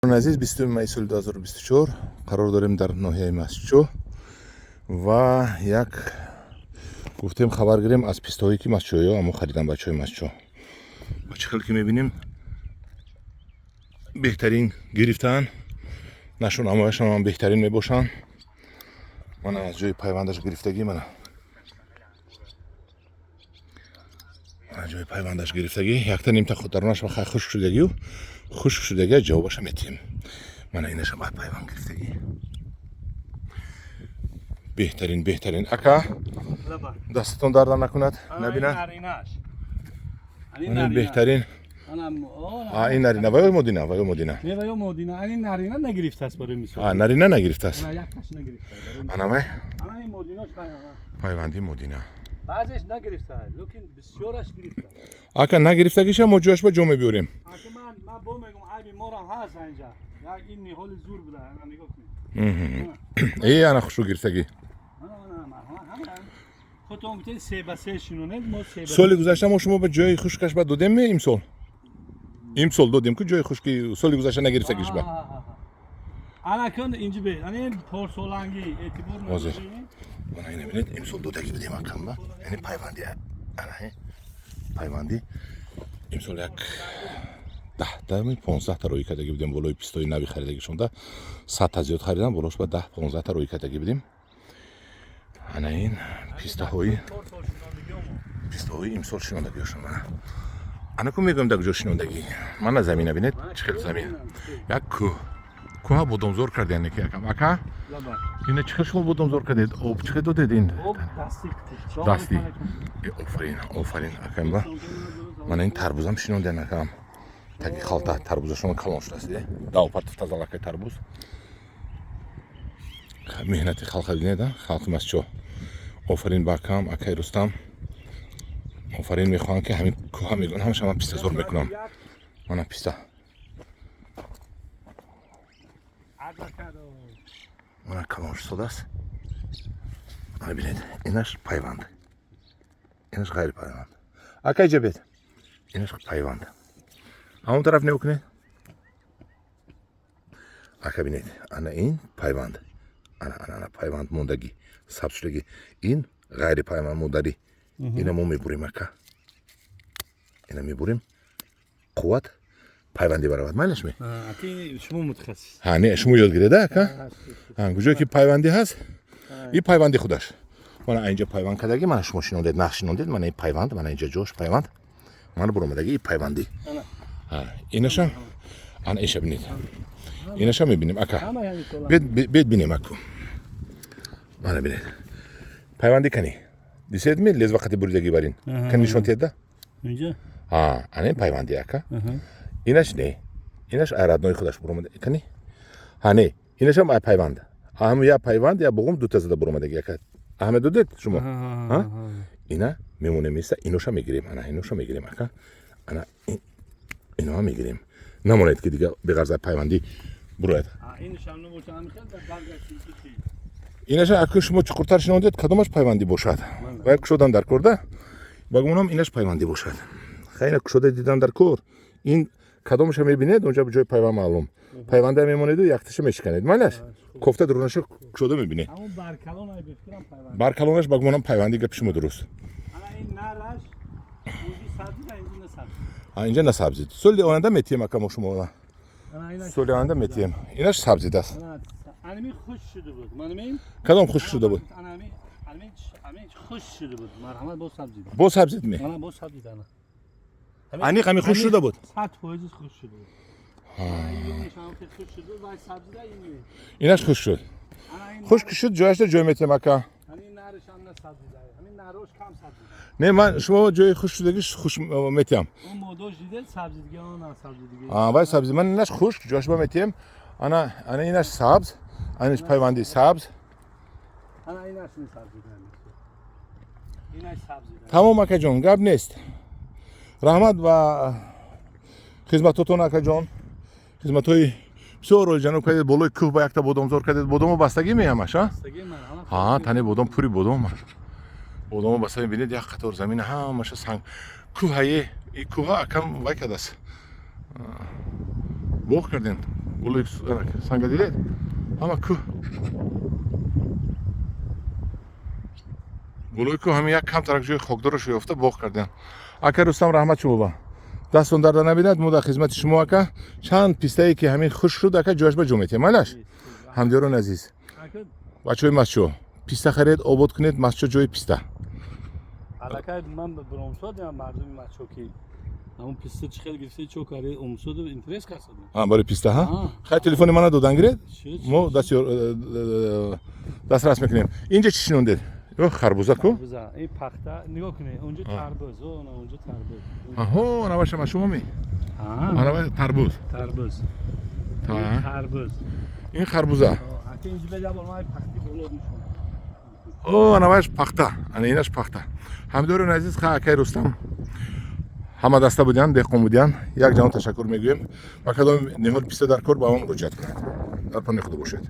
عزیز 20 می سال 2024 قرار داریم در ناحیه مسجد و یک گفتیم خبر گیریم از پیستایی که مسجد یا اما خریدن بچهای مسجد با چخل که میبینیم بهترین گرفتن نشون امایشان هم بهترین میباشن. من از جای پیوندش گرفتگی من از جای پیوندش گرفتگی یک تا نیم تا خود درونش و خشک شدگی و خشک شدگی جوابش میتیم. من اینش بعد پیوند گرفتگی بهترین اکا دستتون درد نکند نبینه این بهترین این نرینه وای مدینه وای مدینه این نرینه نگرفته است برای مثال نرینه نگرفته است نه یک کس نگرفته انا این مدینه پیوندی مدینه بعضیش نگرفته لیکن بسیارش گرفته اکا نگرفتگیش هم جوش با جمعه بیاریم. من با میگم عیب ما را هست اینجا یک این نهال زور بوده انا نگاه کن ای انا خوشو گرفتگی خودتون میتونید 3 به 3 شنونه ما 3 سال گذشته ما شما به جای خشکش بعد دادیم امسال دادیم که جای خشکی سال گذشته نگرفتگیش با انا کن اینجا به انا پورسولانگی اعتبار نمیدی من اینو ببینید امسال دادگی بدیم اکم با یعنی پیوندی انا پیوندی امسال یک 10 15 تا روی کتگی بدیم بالای پیستای نوی خریدگیشون ده 100 تا زیاد خریدن بالاش با 10 15 تا روی کتگی بدیم. انا این پیستاهای امسال شنوندگیشون من انا کو میگم در جا شنوندگی من از زمین ببینید چقدر زمین یک کوه بودمزور کردن که یکم اکا اینه چقدر شما بودمزور کردید آب چقدر دادید دستی آفرین اکم با من این تربوزم شنوندن اکم تاکی خالتا تربوز شما کلان شده است داو پرت تازه تربوز مهنتی خلق بینید خلق مسجد آفرین باکم اکای رستم آفرین میخوام که همین کوه میگن همش من پیستا زور میکنم من پیستا من کلانش شده است. من ببینید اینش پیوند اینش غیر پیوند اکای جبید اینش پیوند همون طرف نگاه کنید اکا ببینید انا این پیوند انا پیوند موندگی سبز شدگی این غیر پیوند مونداری اینا ما میبریم اکا اینا میبریم قوت پیوندی برابر مالش می اکی شما متخصص نه شما یاد گرفته اکا کجا که پیوندی هست این پیوندی خودش من اینجا پیوند کردگی من شما شنوندید نقش شنوندید من این پیوند من اینجا جوش پیوند من برامدگی این پیوندی اینشم انا ایش ببینید اینشم میبینیم اکا بید بینیم اکو من ببینید پیوندی کنی دیسید می لیز وقتی بریدگی برین کنی نشون تیده اینجا انا این پیوندی اکا اینش نه اینش ارادنوی خودش برامده کنی نه اینش هم پیوند هم یا پیوند یا بگم دو تا زده برامدگی اکا همه دو دید شما اینا میمونه میسته اینوشا میگیریم انا اینوشا میگیریم اکا انا اینو هم میگیریم نمونید که دیگه به غرض پیوندی بروید اینش هم نباشه هم خیلی اینش اگه شما چقدر شنوندید کدومش پیوندی باشد و یک شدن در کرده بگمونم اینش پیوندی باشد خیلی شده دیدن در کور این کدومش هم میبینید اونجا به جای پیوند معلوم پیونده میمونید و یکتش میشکنید مالش کوفته درونش شده میبینید همون برکلون بفکرم پیوند برکلونش بگمونم پیوندی گپ شما درست انا این نرش موزی سبزی و اینجا نسبزی اینجا نه سبزی سولی آینده میتیم اکا شما سولی آینده میتیم اینش سبزی دست انمی خوش شده بود من کدام خوش شده بود انمی خوش شده بود مرحمت با سبزی می من با سبزی دارم انی قمی خوش شده بود 100% خوش شده بود اینش هم که خوش شده بود سبزی دا اینش خوش شد خوش شد جایش جای میتیم اکا همین نرش هم نه سبزی داره همین نروش کم سبزی نه من شما جای خوش شدگیش خوش میتیم اون مودوش دیده سبزی دیگه اون نه سبزی دیگه وای سبزی من اینش خوش جاش با میتیم انا اینش سبز اینش پیوندی سبز انا اینش نه سبزی داره اینش سبزی داره تمام اکا جان گپ نیست رحمت و خدمتتون اکا جان خدمتای بسیار روی جنوب کردید بالای کوه با یک تا بودمزور کردید بودم بستگی میامش بستگی من تنی بودم پوری بودم بستگی ببینید یک قطار زمین همش سنگ کوه این کوه کم وای کرده است باغ کردین گلوی سنگ دیدید؟ همه کو گلوی کو همین یک کم ترک جوی خاکدارش یافته باغ کردن. اکر رستم رحمت شما با دستون درد نبیند. ما در خدمت شما که چند پیسته ای که همین خوش شد که جوش به جمعیت مالش همدیرون عزیز بچه‌های مسجو پیسته خرید آباد کنید مسجو جوی پیسته علاقه من به برامساد یا مردم مسجو که همون پیسته چه خیلی گرفته چو کاری امسود و اینترس کردن برای پیسته ها خیلی تلفن منو دادن گرید ما دست راست میکنیم. اینجا چی شنونده؟ خربوزه کو؟ این پخته نگاه کنید اونجا تربوز اونجا تربوز. آها نواش ما شما می نواش تربوز تربوز این خربوزه اینجا بجا بالا پختی بالا میشون نواش پخته اینش پخته همدارون عزیز خاکی رستم همه دسته بودن دهقان بودن یک جان تشکر میگویم و کدام نهال پیسته در کار با اون مراجعت کنید در پناه خدا باشید.